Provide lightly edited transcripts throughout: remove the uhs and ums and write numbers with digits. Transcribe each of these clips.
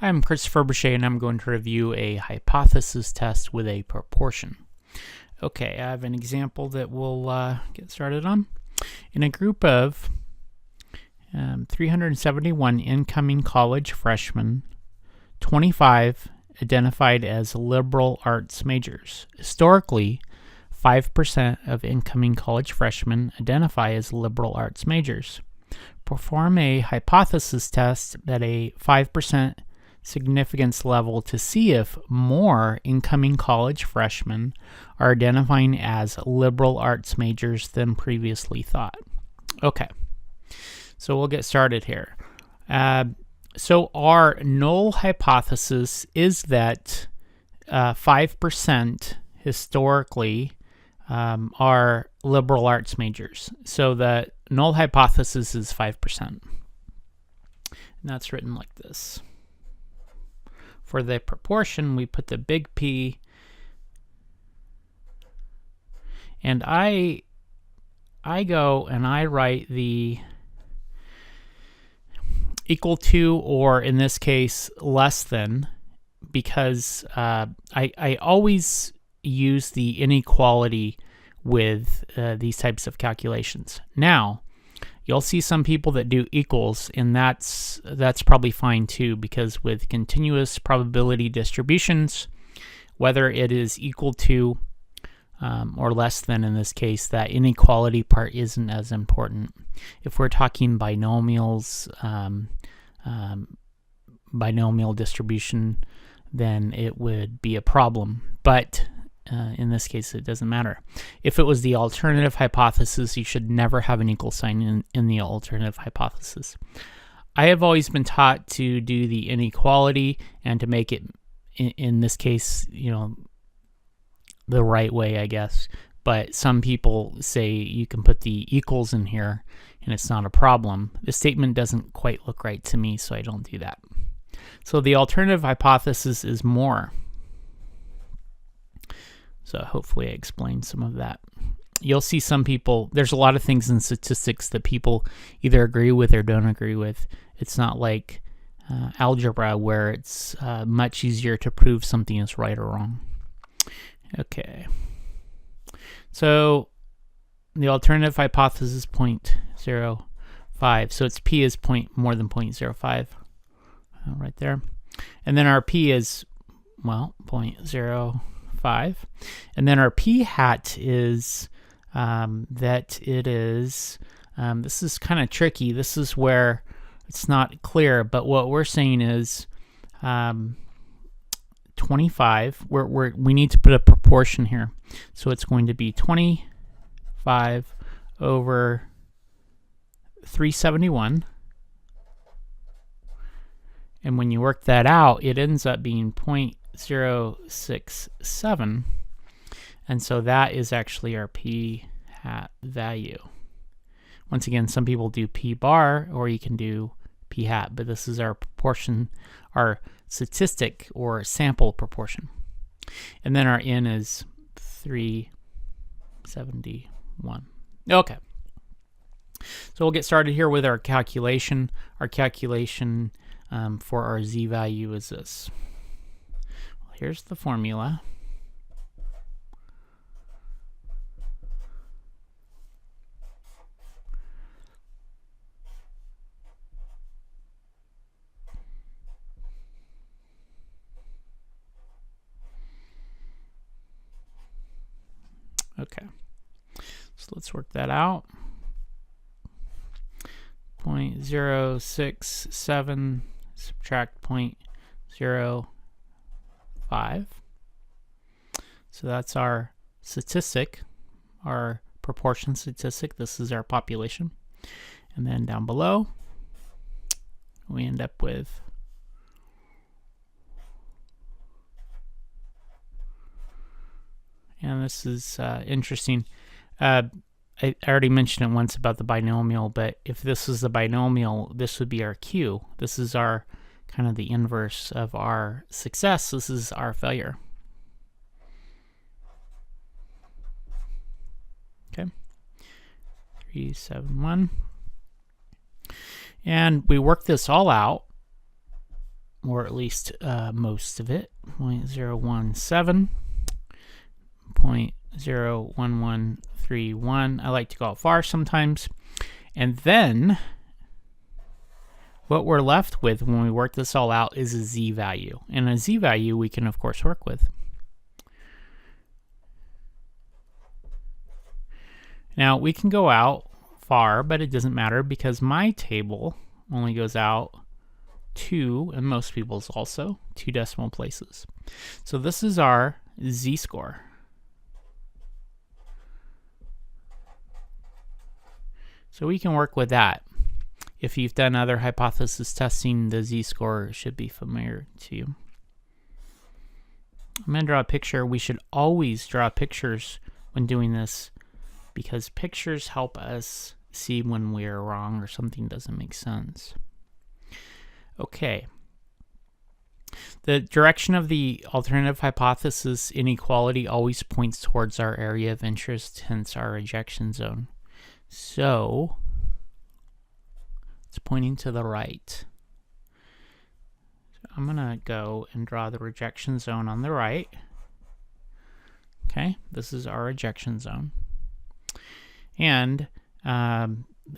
I'm Christopher Boucher, and I'm going to review a hypothesis test with a proportion. Okay, I have an example that we'll get started on. In a group of 371 incoming college freshmen, 25 identified as liberal arts majors. Historically, 5% of incoming college freshmen identify as liberal arts majors. Perform a hypothesis test at a 5% significance level to see if more incoming college freshmen are identifying as liberal arts majors than previously thought. Okay, so we'll get started here. So our null hypothesis is that 5% historically are liberal arts majors. So the null hypothesis is 5%. And that's written like this. For the proportion, we put the big P, and I go and I write the equal to, or in this case, less than, because I always use the inequality with these types of calculations. Now, you'll see some people that do equals, and that's probably fine too, because with continuous probability distributions, whether it is equal to or less than in this case, that inequality part isn't as important. If we're talking binomials, binomial distribution, then it would be a problem. But in this case, it doesn't matter. If it was the alternative hypothesis, you should never have an equal sign in the alternative hypothesis. I have always been taught to do the inequality and to make it, in this case, the right way, I guess. But some people say you can put the equals in here and it's not a problem. The statement doesn't quite look right to me, so I don't do that. So the alternative hypothesis is more. So hopefully I explained some of that. You'll see some people, there's a lot of things in statistics that people either agree with or don't agree with. It's not like algebra where it's much easier to prove something is right or wrong. Okay. So the alternative hypothesis is 0.05. So its P is more than 0.05 right there. And then our P is, 0.05. And then our P hat is that it is, this is kind of tricky. This is where it's not clear, but what we're saying is 25. We need to put a proportion here. So it's going to be 25 over 371. And when you work that out, it ends up being 0.067, and so that is actually our P hat value. Once again, some people do P bar, or you can do P hat, but this is our proportion, our statistic or sample proportion. And then our N is 371. Okay. So we'll get started here with our calculation. Our calculation for our Z value is this. Here's the formula. Okay, so let's work that out. 0.067 subtract 0.05. So that's our statistic, our proportion statistic. This is our population. And then down below, we end up with and this is interesting. I already mentioned it once about the binomial, but if this is the binomial, this would be our Q. This is our kind of the inverse of our success. This is our failure. Okay, 371. And we work this all out. or at least most of it, 0.017, 0.01131. I like to go out far sometimes. And then what we're left with when we work this all out is a z-value. And a z-value we can, of course, work with. Now, we can go out far, but it doesn't matter because my table only goes out 2, and most people's also, 2 decimal places. So this is our z-score. So we can work with that. If you've done other hypothesis testing, the z-score should be familiar to you. I'm going to draw a picture. We should always draw pictures when doing this because pictures help us see when we're wrong or something doesn't make sense. Okay. The direction of the alternative hypothesis inequality always points towards our area of interest, hence our rejection zone. So it's pointing to the right. So I'm going to go and draw the rejection zone on the right. Okay, this is our rejection zone. And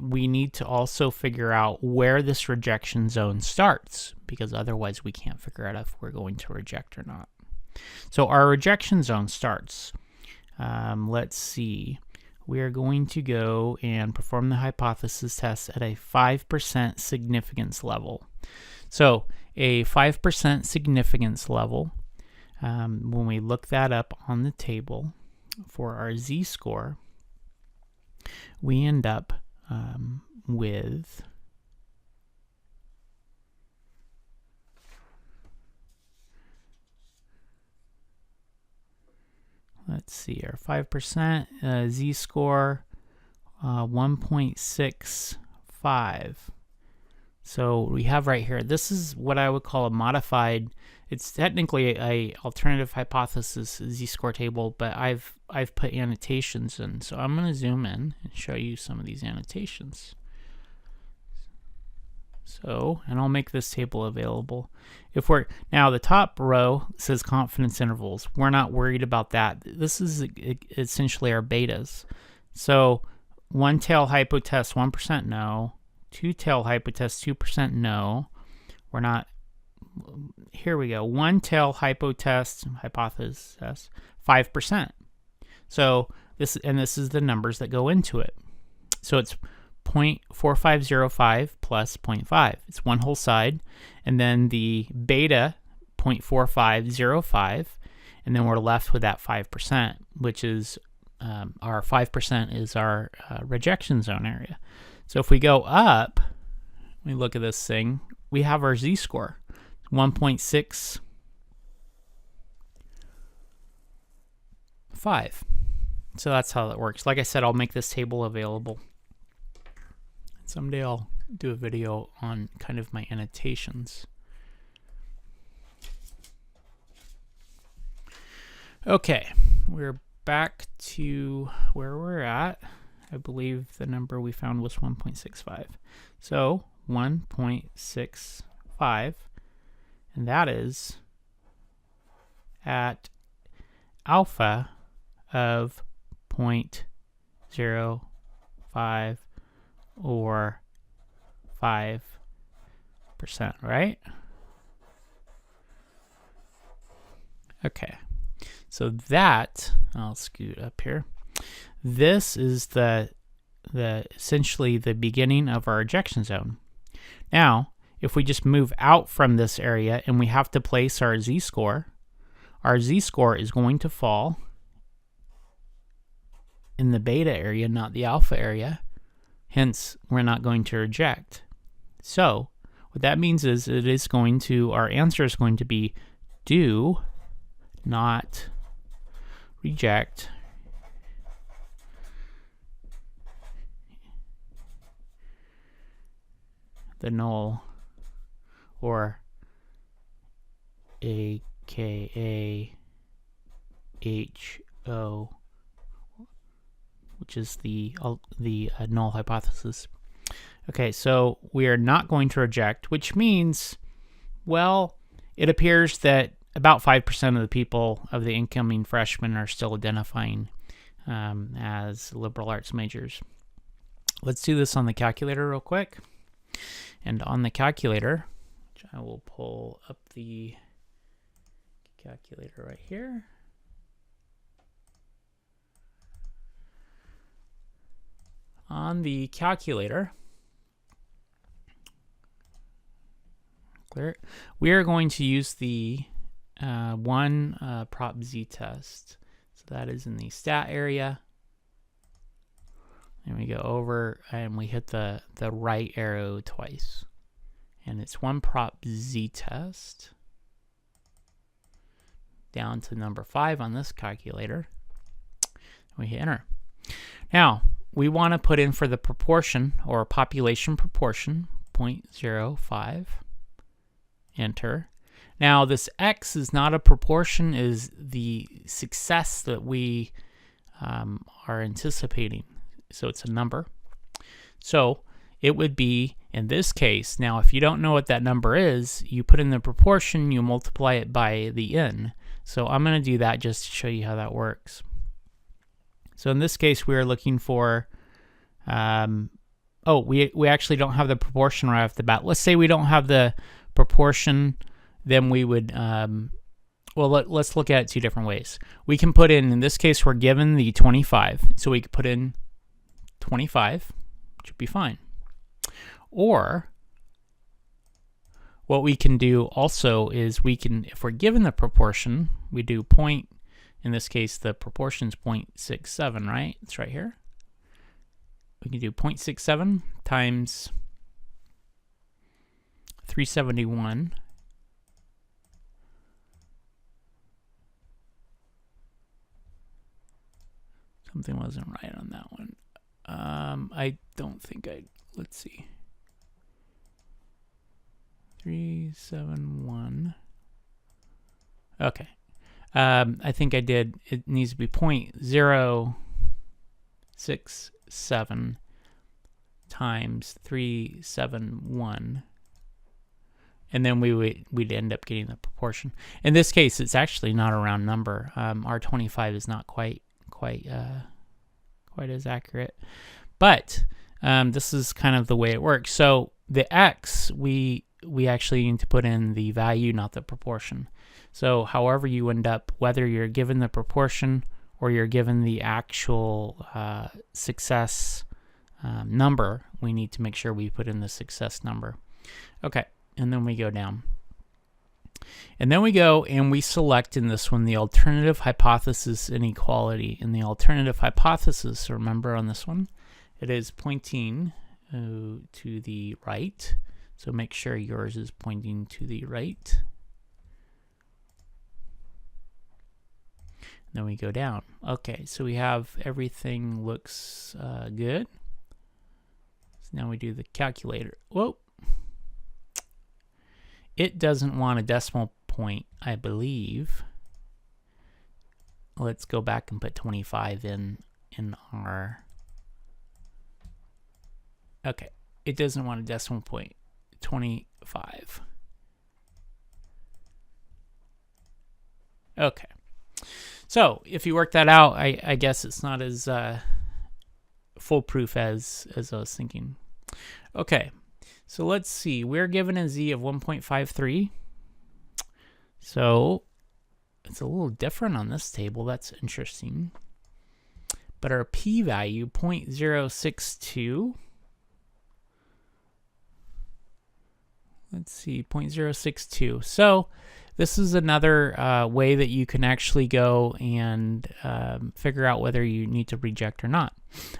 we need to also figure out where this rejection zone starts, because otherwise we can't figure out if we're going to reject or not. So our rejection zone starts. Let's see. We are going to go and perform the hypothesis test at a 5% significance level. So a 5% significance level, when we look that up on the table for our z-score, we end up with let's see, our 5% z-score 1.65. So we have right here, this is what I would call a modified, it's technically a alternative hypothesis z-score table, but I've put annotations in. So I'm going to zoom in and show you some of these annotations. So, and I'll make this table available. If we're, now the top row says confidence intervals. We're not worried about that. This is essentially our betas. So one tail hypotest, 1% no. Two tail hypotest, 2% no. We're not, here we go. One tail hypothesis, 5%. So this is the numbers that go into it. So it's 0.4505 plus 0.5. It's one whole side. And then the beta 0.4505. And then we're left with that 5%, which is our 5% is our rejection zone area. So if we go up, we look at this thing, we have our z-score, 1.65. So that's how that works. Like I said, I'll make this table available. Someday I'll do a video on kind of my annotations. Okay, we're back to where we're at. I believe the number we found was 1.65. So 1.65, and that is at alpha of 0.05 or 5%, right? Okay, so that, I'll scoot up here. This is the essentially the beginning of our rejection zone. Now, if we just move out from this area and we have to place our z-score is going to fall in the beta area, not the alpha area. Hence, we're not going to reject. So, what that means is it is going to, our answer is going to be do not reject the null, or aka HO, which is the null hypothesis. Okay, so we are not going to reject, which means Well, it appears that about 5% of the people of the incoming freshmen are still identifying as liberal arts majors. Let's do this on the calculator real quick. And on the calculator, which I will pull up the calculator right here. On the calculator, we are going to use the one prop z test. So that is in the stat area. And we go over and we hit the right arrow twice. And it's one prop z test. Down to number 5 on this calculator. We hit enter. Now, we want to put in for the proportion or population proportion, 0.05. Enter. Now, this x is not a proportion, is the success that we are anticipating. So it's a number. So it would be, in this case, now if you don't know what that number is, you put in the proportion, you multiply it by the n. So I'm going to do that just to show you how that works. So in this case, we are looking for, we actually don't have the proportion right off the bat. Let's say we don't have the proportion, then we would, let's look at it 2 different ways. We can put in this case, we're given the 25, so we could put in 25, which would be fine. Or what we can do also is we can, if we're given the proportion, we do point, in this case, the proportion is 0.67, right? It's right here. We can do 0.67 times 371. Something wasn't right on that one. I don't think let's see. 371. Okay. I think I did. It needs to be 0.067 times 371. And then we'd end up getting the proportion. In this case, it's actually not a round number. Our 25 is not quite as accurate. But this is kind of the way it works. So the x, we actually need to put in the value, not the proportion. So however you end up, whether you're given the proportion or you're given the actual success number, we need to make sure we put in the success number. Okay, and then we go down. And then we go and we select in this one the alternative hypothesis inequality. In the alternative hypothesis, remember on this one, it is pointing to the right. So make sure yours is pointing to the right. And then we go down. Okay, so we have everything looks good. So now we do the calculator. Whoa. It doesn't want a decimal point, I believe. Let's go back and put 25 in our... Okay, it doesn't want a decimal point. 25. Okay. So, if you work that out, I guess it's not as foolproof as I was thinking. Okay. So let's see, we're given a z of 1.53. So it's a little different on this table. That's interesting. But our p-value, 0.062. Let's see, 0.062. So this is another way that you can actually go and figure out whether you need to reject or not.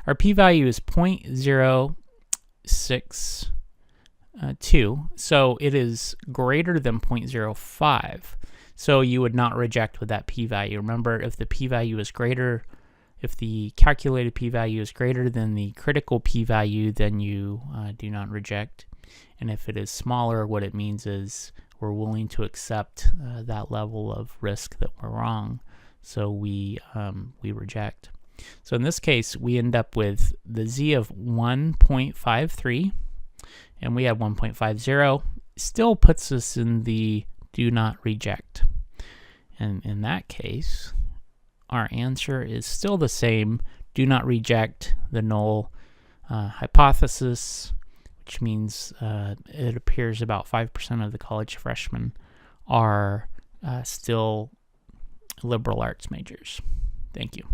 Our p-value is 0.062. So it is greater than 0.05. So you would not reject with that p-value. Remember, if the p-value is greater, if the calculated p-value is greater than the critical p-value, then you do not reject. And if it is smaller, what it means is we're willing to accept that level of risk that we're wrong. So we reject. So in this case, we end up with the z of 1.53. And we have 1.50. still puts us in the do not reject. And in that case, our answer is still the same. Do not reject the null hypothesis, which means it appears about 5% of the college freshmen are still liberal arts majors. Thank you.